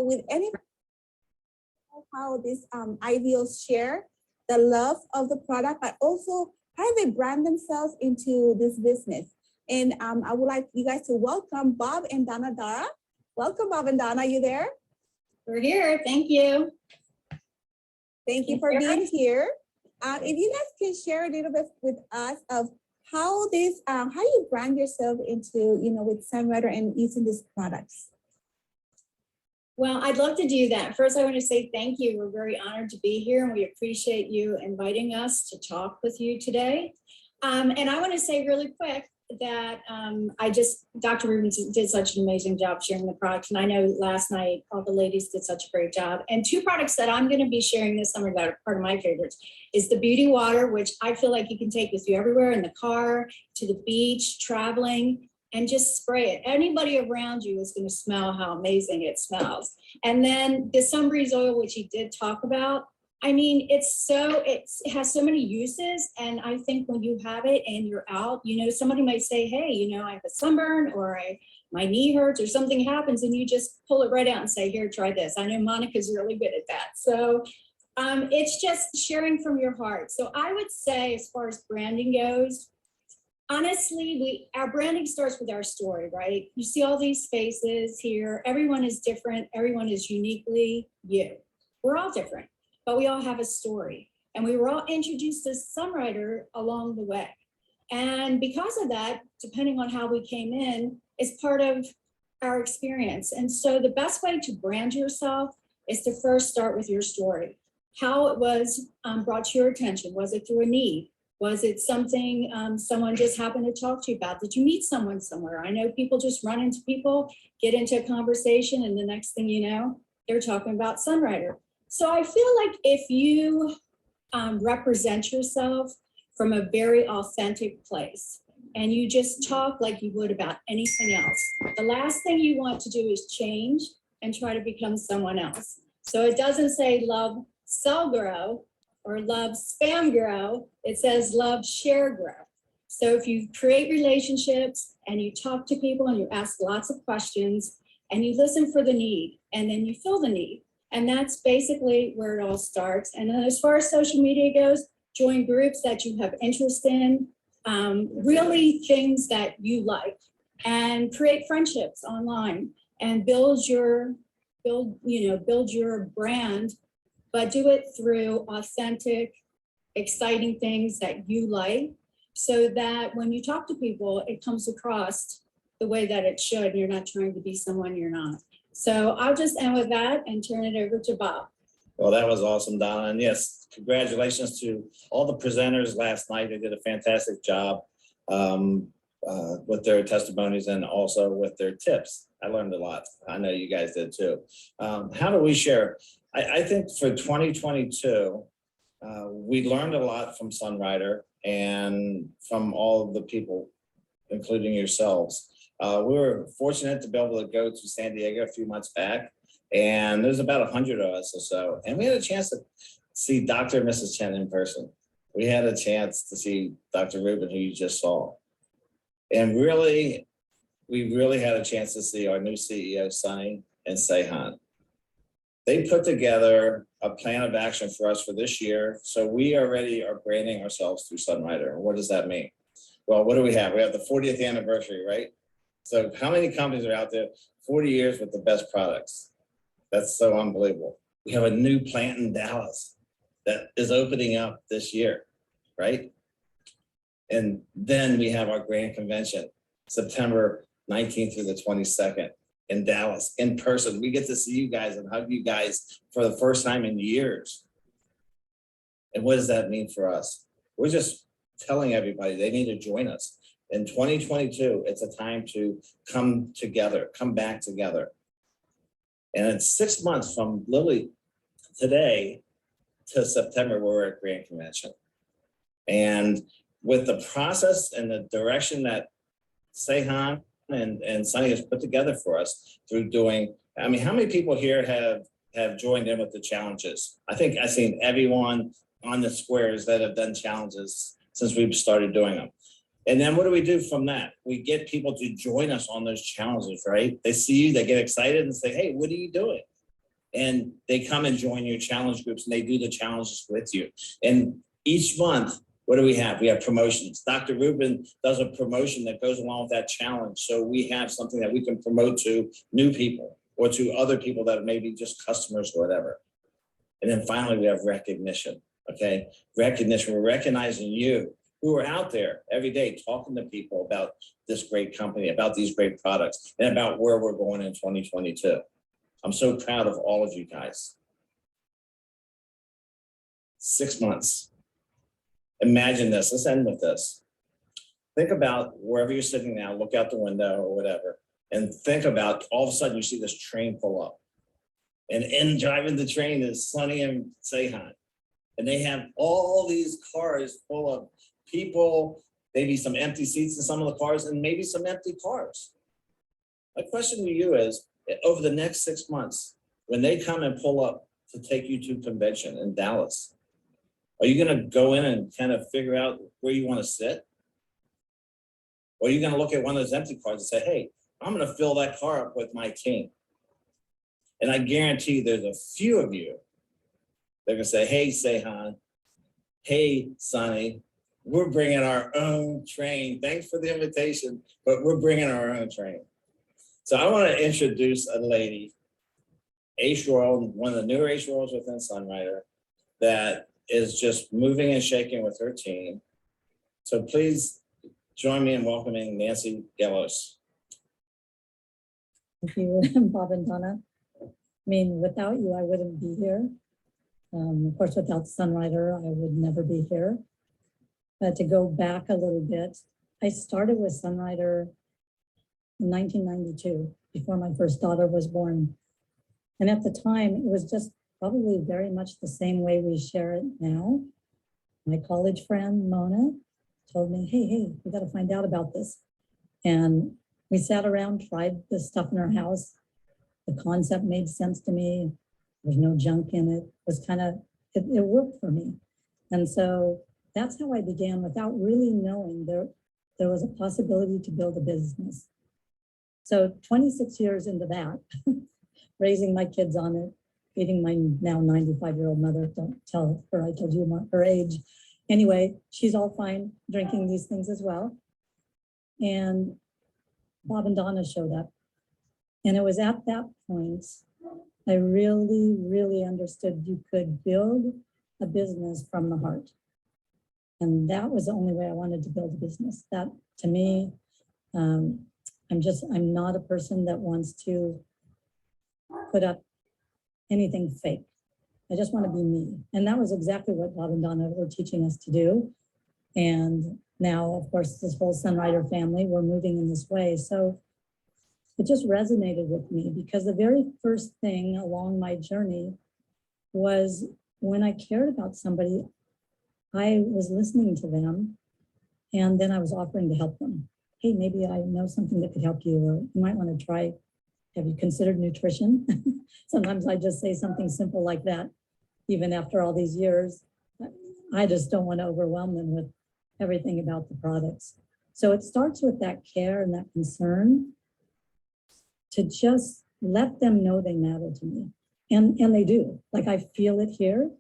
with any how these IVOs share the love of the product, but also how they brand themselves into this business. And I would like you guys to welcome Bob and Donna Dara. Welcome, Bob and Donna. Are you there? We're here. Thank you. Thank you for being here. If you guys can share a little bit with us of how this, how you brand yourself into, with Sunrider and using these products. Well, I'd love to do that. First, I want to say thank you. We're very honored to be here, and we appreciate you inviting us to talk with you today. And I want to say really quick that Dr. Rubens did such an amazing job sharing the products. And I know last night, all the ladies did such a great job. And two products that I'm going to be sharing this summer that are part of my favorites is the Beauty Water, which I feel like you can take with you everywhere, in the car, to the beach, traveling, and just spray it. Anybody around you is going to smell how amazing it smells. And then the Sunbreeze oil, which he did talk about. I mean, it has so many uses. And I think when you have it and you're out, somebody might say, hey, I have a sunburn, or my knee hurts, or something happens, and you just pull it right out and say, here, try this. I know Monica's really good at that. So it's just sharing from your heart. So I would say, as far as branding goes, honestly, our branding starts with our story, right? You see all these faces here. Everyone is different. Everyone is uniquely you. We're all different, but we all have a story. And we were all introduced to Sunrider along the way. And because of that, depending on how we came in, is part of our experience. And so the best way to brand yourself is to first start with your story. How it was brought to your attention. Was it through a need? Was it something someone just happened to talk to you about? Did you meet someone somewhere? I know people just run into people, get into a conversation, and the next thing you know, they're talking about Sunrider. So I feel like if you represent yourself from a very authentic place, and you just talk like you would about anything else, the last thing you want to do is change and try to become someone else. So it doesn't say love, sell, grow, or love, spam, grow. It says love, share, grow. So if you create relationships and you talk to people and you ask lots of questions and you listen for the need, and then you fill the need. And that's basically where it all starts. And then as far as social media goes, join groups that you have interest in, really things that you like, and create friendships online and build your brand, but do it through authentic, exciting things that you like, so that when you talk to people, it comes across the way that it should. You're not trying to be someone you're not. So I'll just end with that and turn it over to Bob. Well, that was awesome, Donna. And yes, congratulations to all the presenters last night. They did a fantastic job with their testimonies and also with their tips. I learned a lot. I know you guys did too. How do we share? I think for 2022, we learned a lot from Sunrider and from all of the people, including yourselves. We were fortunate to be able to go to San Diego a few months back, and there's about 100 of us or so. And we had a chance to see Dr. and Mrs. Chen in person. We had a chance to see Dr. Rubin, who you just saw. And we really had a chance to see our new CEO, Sunny and Seihan. They put together a plan of action for us for this year. So we already are branding ourselves through Sunrider. And what does that mean? Well, what do we have? We have the 40th anniversary, right? So how many companies are out there? 40 years with the best products. That's so unbelievable. We have a new plant in Dallas that is opening up this year, right? And then we have our grand convention, September 19th through the 22nd in Dallas, in person. We get to see you guys and hug you guys for the first time in years. And what does that mean for us? We're just telling everybody they need to join us. In 2022, it's a time to come together, come back together. And it's 6 months from literally today to September, where we're at Grand Convention. And with the process and the direction that Seihan and Sunny has put together for us through doing, I mean, how many people here have joined in with the challenges? I think I've seen everyone on the squares that have done challenges since we've started doing them. And then what do we do from that? We get people to join us on those challenges, right? They see you, they get excited and say, hey, what are you doing? And they come and join your challenge groups and they do the challenges with you. And each month, what do we have? We have promotions. Dr. Rubin does a promotion that goes along with that challenge. So we have something that we can promote to new people or to other people that may be just customers or whatever. And then finally, we have recognition, okay? Recognition, we're recognizing you who are out there every day talking to people about this great company, about these great products, and about where we're going in 2022. I'm so proud of all of you guys. 6 months. Imagine this, let's end with this. Think about wherever you're sitting now, look out the window or whatever, and think about all of a sudden you see this train pull up. And in driving the train is Sonny and Sehan. And they have all these cars full of people, maybe some empty seats in some of the cars, and maybe some empty cars. My question to you is, over the next 6 months, when they come and pull up to take you to convention in Dallas, are you gonna go in and kind of figure out where you wanna sit? Or are you gonna look at one of those empty cars and say, hey, I'm gonna fill that car up with my team? And I guarantee there's a few of you that are gonna say, hey, Sehan, hey, Sonny, we're bringing our own train. Thanks for the invitation, but we're bringing our own train. So I want to introduce a lady, Ace Royal, one of the newer Ace Royals within Sunrider, that is just moving and shaking with her team. So please join me in welcoming Nancy Gellos. Thank you, Bob and Donna. I mean, without you, I wouldn't be here. Of course, without Sunrider, I would never be here. But to go back a little bit, I started with Sunrider in 1992, before my first daughter was born. And at the time, it was just probably very much the same way we share it now. My college friend, Mona, told me, hey, we got to find out about this. And we sat around, tried this stuff in our house. The concept made sense to me. There's no junk in it. It was kind of, it worked for me. And so that's how I began, without really knowing there was a possibility to build a business. So 26 years into that, raising my kids on it, feeding my now 95-year-old mother, don't tell her I told you her age. Anyway, she's all fine drinking these things as well. And Bob and Donna showed up. And it was at that point, I really, really understood you could build a business from the heart. And that was the only way I wanted to build a business. That, to me, I'm not a person that wants to put up anything fake. I just want to be me. And that was exactly what Bob and Donna were teaching us to do. And now, of course, this whole Sunrider family, we're moving in this way. So it just resonated with me, because the very first thing along my journey was when I cared about somebody, I was listening to them, and then I was offering to help them. Hey, maybe I know something that could help you, or you might want to try, have you considered nutrition? Sometimes I just say something simple like that, even after all these years. I just don't want to overwhelm them with everything about the products. So it starts with that care and that concern, to just let them know they matter to me. And they do. Like, I feel it here.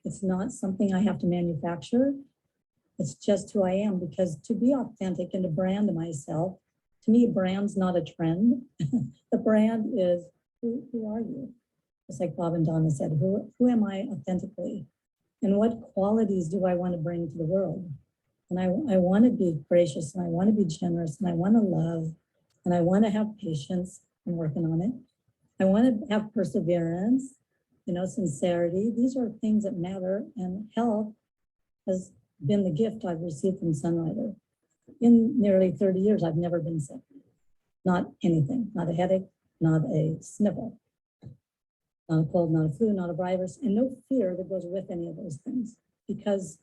It's not something I have to manufacture. It's just who I am, because to be authentic and to brand myself, to me, brand's not a trend. The brand is, who are you? Just like Bob and Donna said, who am I authentically? And what qualities do I want to bring to the world? And I want to be gracious, and I want to be generous, and I want to love, and I want to have patience. I'm working on it. I want to have perseverance, sincerity. These are things that matter, and health has been the gift I've received from Sunrider. In nearly 30 years, I've never been sick. Not anything, not a headache, not a sniffle, not a cold, not a flu, not a virus, and no fear that goes with any of those things, because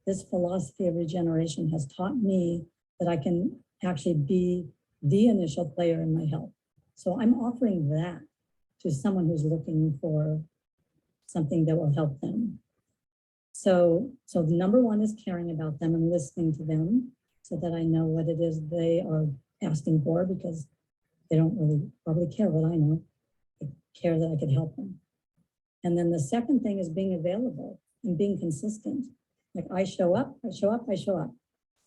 this philosophy of regeneration has taught me that I can actually be the initial player in my health. So I'm offering that to someone who's looking for something that will help them. So the number one is caring about them and listening to them, so that I know what it is they are asking for, because they don't really probably care what I know. They care that I could help them. And then the second thing is being available and being consistent. Like I show up, I show up, I show up.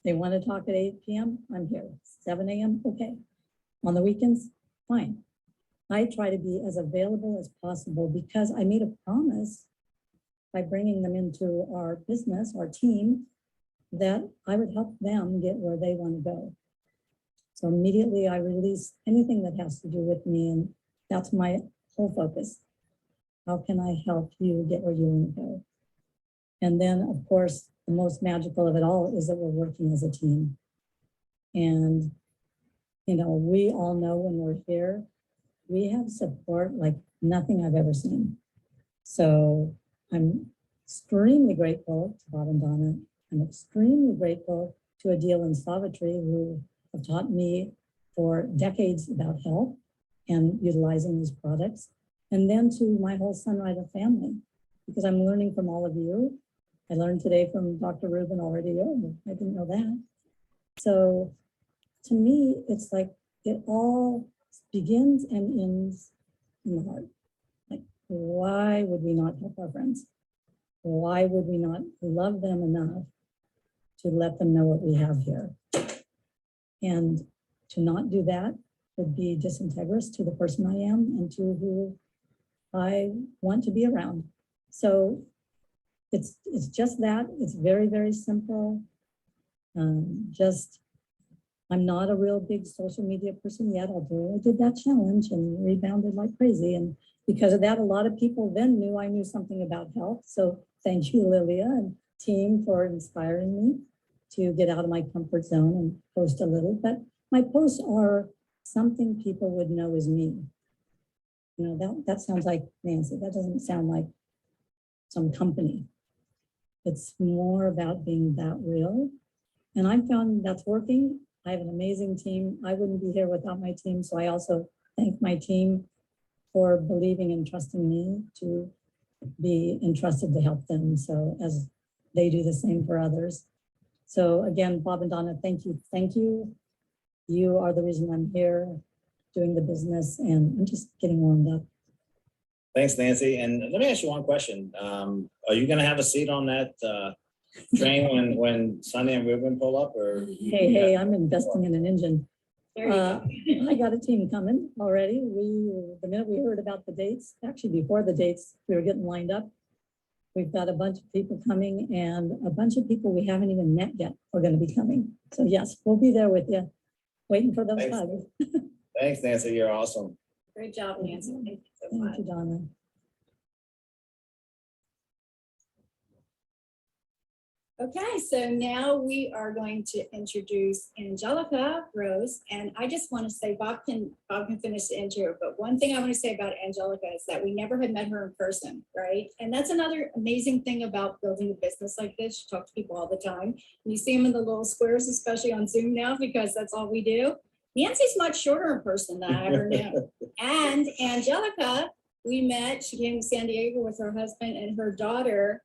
They want to talk at 8 p.m., I'm here. 7 a.m., okay. On the weekends, fine. I try to be as available as possible because I made a promise by bringing them into our business, our team, that I would help them get where they want to go. So immediately I release anything that has to do with me, and that's my whole focus. How can I help you get where you want to go? And then, of course, the most magical of it all is that we're working as a team. And, you know, we all know when we're here, we have support like nothing I've ever seen. So I'm extremely grateful to Bob and Donna. I'm extremely grateful to Adil and Savitri, who have taught me for decades about health and utilizing these products. And then to my whole Sunrider family, because I'm learning from all of you. I learned today from Dr. Rubin already. Oh, I didn't know that. So to me, it's like it all begins and ends in the heart. Like, why would we not help our friends? Why would we not love them enough to let them know what we have here? And to not do that would be disintegrous to the person I am and to who I want to be around. So it's just that. It's very, very simple. I'm not a real big social media person yet, although I did that challenge and rebounded like crazy. And because of that, a lot of people then knew I knew something about health. So thank you, Lilia and team, for inspiring me to get out of my comfort zone and post a little. But my posts are something people would know is me. You know, that sounds like Nancy. That doesn't sound like some company. It's more about being that real. And I found that's working. I have an amazing team. I wouldn't be here without my team. So I also thank my team for believing and trusting me to be entrusted to help them. So as they do the same for others. So again, Bob and Donna, thank you. Thank you. You are the reason I'm here doing the business, and I'm just getting warmed up. Thanks, Nancy. And let me ask you one question. Are you gonna have a seat on that train when Sunny and Ruben pull up, or? Hey, I'm investing in an engine. There you go. I got a team coming already. The minute we heard about the dates, actually before the dates, we were getting lined up. We've got a bunch of people coming, and a bunch of people we haven't even met yet are going to be coming. So yes, we'll be there with you, waiting for those Thanks. hugs. Thanks, Nancy. You're awesome. Great job, Nancy. Thank you so much. Thank you, Donna. Okay, so now we are going to introduce Angelica Rose, and I just want to say Bob can finish the intro, but one thing I want to say about Angelica is that we never had met her in person, right? And that's another amazing thing about building a business like this. You talk to people all the time. You see them in the little squares, especially on Zoom now, because that's all we do. Nancy's much shorter in person than I ever knew. And Angelica, we met, she came to San Diego with her husband and her daughter.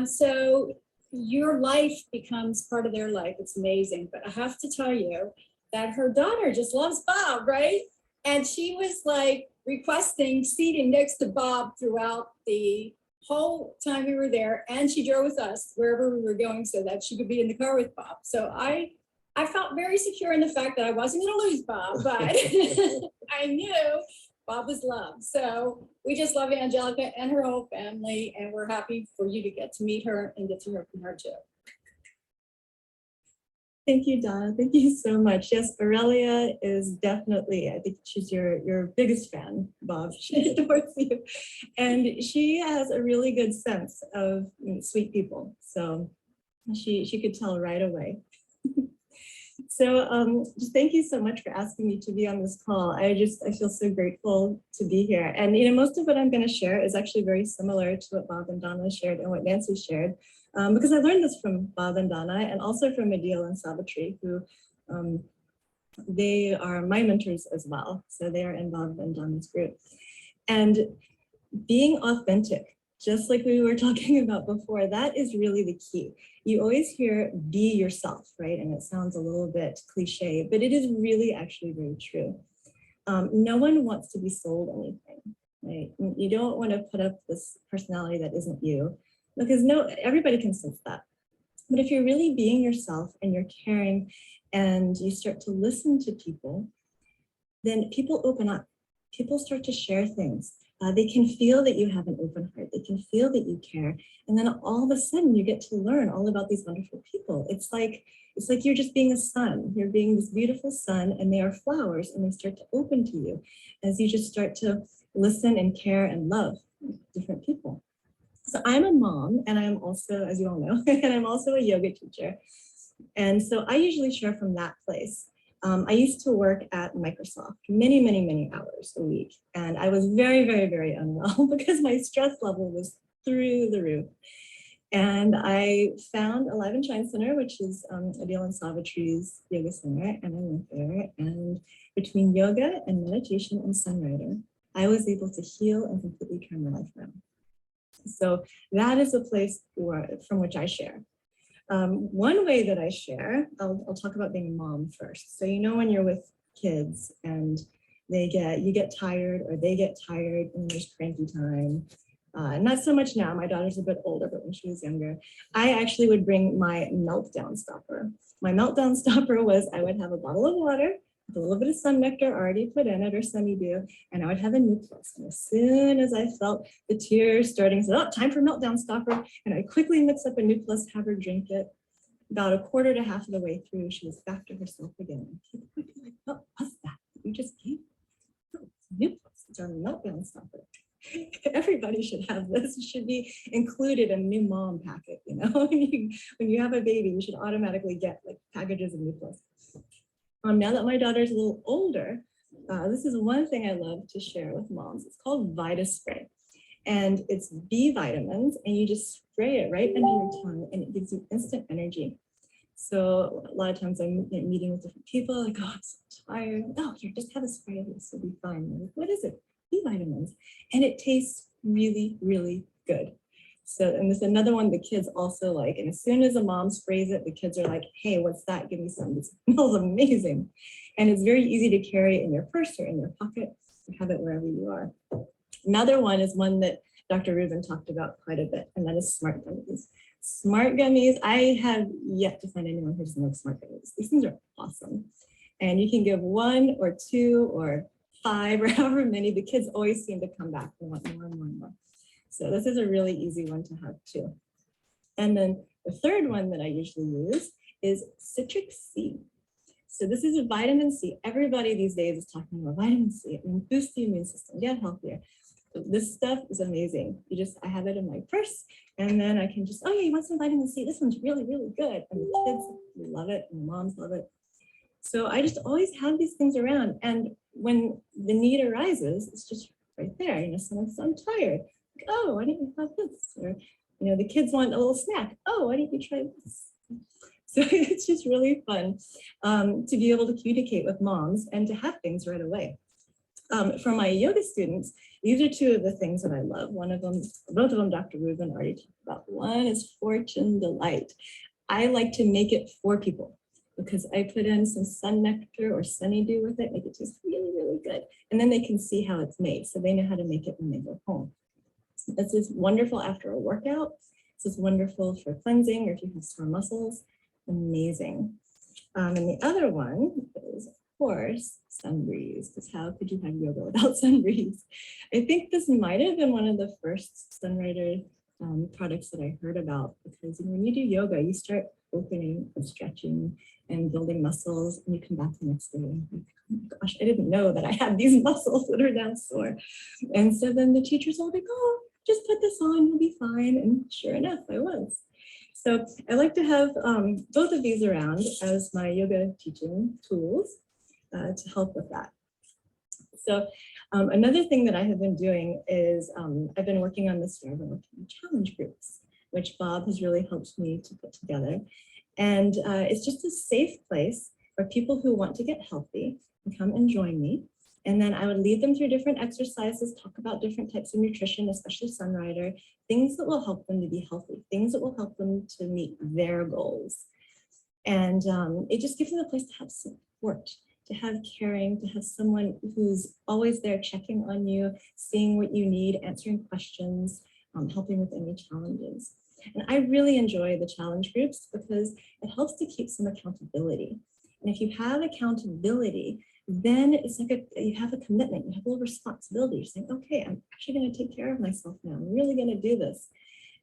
So your life becomes part of their life. It's amazing. But I have to tell you that her daughter just loves Bob, right? And she was like requesting seating next to Bob throughout the whole time we were there. And she drove with us wherever we were going so that she could be in the car with Bob. So I felt very secure in the fact that I wasn't going to lose Bob, but I knew Bob was loved. So we just love Angelica and her whole family, and we're happy for you to get to meet her and get to hear from her too. Thank you, Donna. Thank you so much. Yes, Aurelia is definitely, I think she's your biggest fan, Bob. She adores you. And she has a really good sense of sweet people. So she could tell right away. So just thank you so much for asking me to be on this call. I feel so grateful to be here. And most of what I'm going to share is actually very similar to what Bob and Donna shared and what Nancy shared, because I learned this from Bob and Donna and also from Adil and Savitri, who they are my mentors as well. So they are in Bob and Donna's group. And being authentic, just like we were talking about before, that is really the key. You always hear be yourself, right? And it sounds a little bit cliche, but it is really actually very true. No one wants to be sold anything. right? You don't want to put up this personality that isn't you, because everybody can sense that. But if you're really being yourself and you're caring and you start to listen to people, then people open up. People start to share things. They can feel that you have an open heart. They can feel that you care. And then all of a sudden you get to learn all about these wonderful people. It's like you're just being a sun. You're being this beautiful sun, and they are flowers, and they start to open to you as you just start to listen and care and love different people. So I'm a mom, and I'm also, as you all know, and I'm also a yoga teacher. And so I usually share from that place. I used to work at Microsoft many, many, many hours a week. And I was very, very, very unwell because my stress level was through the roof. And I found Alive and Shine Center, which is Adil and Savitri's yoga center. And I went there, and between yoga and meditation and Sunrider, I was able to heal and completely turn my life around. So that is a place from which I share. One way that I share, I'll talk about being a mom first. So when you're with kids and you get tired, or they get tired, and there's cranky time. Not so much now, my daughter's a bit older, but when she was younger, I actually would bring my meltdown stopper. My meltdown stopper was, I would have a bottle of water with a little bit of sun nectar already put in it, or sunny-dew, and I would have a nucleus. And as soon as I felt the tears starting, so time for meltdown stopper, and I quickly mix up a nucleus, have her drink it. About a quarter to half of the way through, she was back to herself again. And people would be like, "What was that? You just gave?" "No, it's nucleus. It's our meltdown stopper." Everybody should have this. It should be included in a new mom packet. When you have a baby, you should automatically get like packages of nucleus. Now that my daughter's a little older, this is one thing I love to share with moms. It's called Vitus Spray. And it's B vitamins, and you just spray it right under your tongue, and it gives you instant energy. So a lot of times I'm meeting with different people, like, "Oh, I'm so tired." "Oh, here, just have a spray of this, it'll be fine." I'm like, "What is it?" B vitamins. And it tastes really, really good. So, and there's another one the kids also like. And as soon as a mom sprays it, the kids are like, "Hey, what's that? Give me some." It smells amazing. And it's very easy to carry in your purse or in your pocket. You have it wherever you are. Another one is one that Dr. Rubin talked about quite a bit, and that is smart gummies. Smart gummies, I have yet to find anyone who doesn't like smart gummies. These things are awesome. And you can give 1 or 2 or 5 or however many. The kids always seem to come back and want more and more and more. So this is a really easy one to have too. And then the third one that I usually use is citric C. So this is a vitamin C. Everybody these days is talking about vitamin C and boost the immune system, get healthier. So this stuff is amazing. I have it in my purse, and then I can just, "Oh yeah, you want some vitamin C? This one's really, really good." And the kids love it, and the moms love it. So I just always have these things around. And when the need arises, it's just right there. Someone's, "I'm tired." Like, "Oh, why don't you have this?" Or, the kids want a little snack. "Oh, why don't you try this?" So it's just really fun to be able to communicate with moms and to have things right away. For my yoga students, these are 2 of the things that I love. Both of them, Dr. Rubin already talked about. One is Fortune Delight. I like to make it for people because I put in some sun nectar or sunny-dew with it, make it taste really, really good. And then they can see how it's made, so they know how to make it when they go home. This is wonderful after a workout. This is wonderful for cleansing, or if you have sore muscles. Amazing. And the other one is, of course, Sunbreeze, because how could you have yoga without Sunbreeze? I think this might have been one of the first Sunrider products that I heard about, because when you do yoga, you start opening and stretching and building muscles, and you come back the next day and you're like, "Oh my gosh, I didn't know that I had these muscles that are now sore." And so then the teachers all like, "Oh, just put this on, you'll be fine." And sure enough, I was. So I like to have both of these around as my yoga teaching tools to help with that. So another thing that I have been doing is I've been working on this year, I've been working on challenge groups, which Bob has really helped me to put together. And it's just a safe place where people who want to get healthy can come and join me. And then I would lead them through different exercises, talk about different types of nutrition, especially Sunrider, things that will help them to be healthy, things that will help them to meet their goals. And it just gives them a place to have support, to have caring, to have someone who's always there checking on you, seeing what you need, answering questions, helping with any challenges. And I really enjoy the challenge groups because it helps to keep some accountability. And if you have accountability, then it's like you have a commitment, you have a little responsibility. You're saying, okay, I'm actually going to take care of myself now. I'm really going to do this.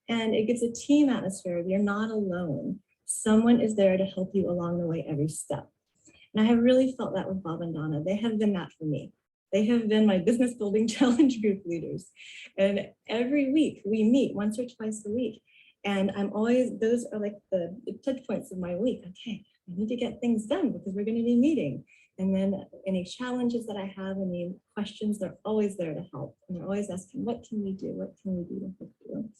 And it gives a team atmosphere of you're not alone. Someone is there to help you along the way every step. And I have really felt that with Bob and Donna. They have been that for me. They have been my business building challenge group leaders. And every week we meet once or twice a week. And I'm always, those are like the touch points of my week. Okay, I need to get things done because we're going to be meeting. And then any challenges that I have, any questions, they're always there to help. And they're always asking, what can we do? What can we do to help you?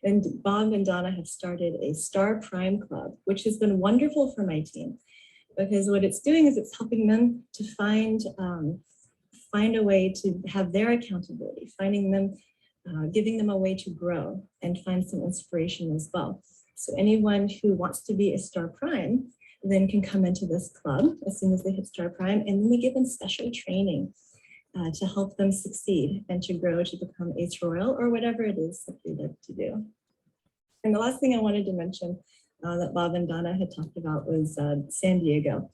And Bob and Donna have started a Star Prime Club, which has been wonderful for my team, because what it's doing is it's helping them to find a way to have their accountability, finding them, giving them a way to grow and find some inspiration as well. So anyone who wants to be a Star Prime then can come into this club as soon as they hit Star Prime, and then we give them special training to help them succeed and to grow to become Ace Royal or whatever it is that they like to do. And the last thing I wanted to mention that Bob and Donna had talked about was San Diego.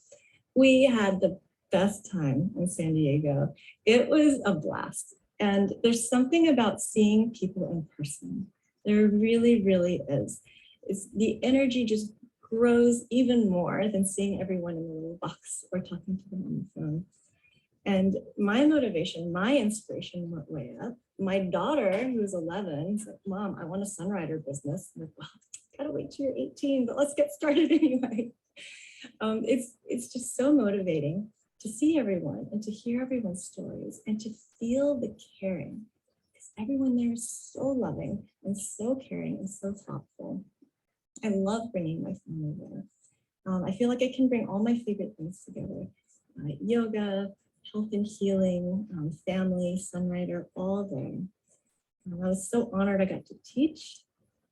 We had the best time in San Diego. It was a blast. And there's something about seeing people in person. There really, really is. The energy just grows even more than seeing everyone in the little box or talking to them on the phone. And my motivation, my inspiration went way up. My daughter, who's 11, said, Mom, I want a Sunrider business. I'm like, well, gotta wait till you're 18, but let's get started anyway. It's just so motivating to see everyone and to hear everyone's stories and to feel the caring. Because everyone there is so loving and so caring and so thoughtful. I love bringing my family there. I feel like I can bring all my favorite things together. Yoga, health and healing, family, Sunrider, all there. I was so honored I got to teach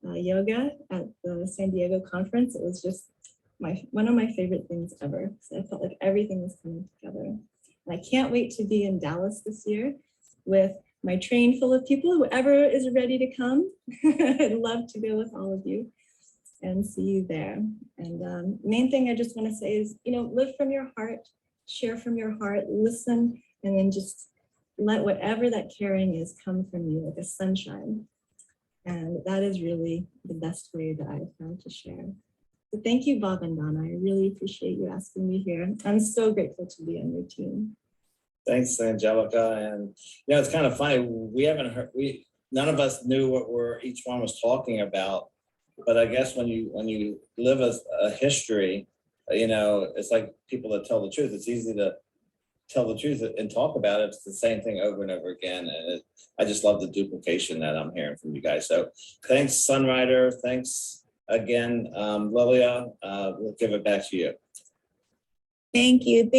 yoga at the San Diego conference. It was just one of my favorite things ever. So I felt like everything was coming together. And I can't wait to be in Dallas this year with my train full of people, whoever is ready to come. I'd love to go with all of you and see you there. And main thing I just want to say is, live from your heart, share from your heart, listen, and then just let whatever that caring is come from you like a sunshine. And that is really the best way that I've found to share. So thank you, Bob and Donna. I really appreciate you asking me here. I'm so grateful to be on your team. Thanks, Angelica. And it's kind of funny. We haven't heard, none of us knew what each one was talking about. But I guess when you live a history, it's like people that tell the truth. It's easy to tell the truth and talk about it. It's the same thing over and over again. And I just love the duplication that I'm hearing from you guys. So thanks, Sunrider. Thanks again, Lilia. We'll give it back to you. Thank you.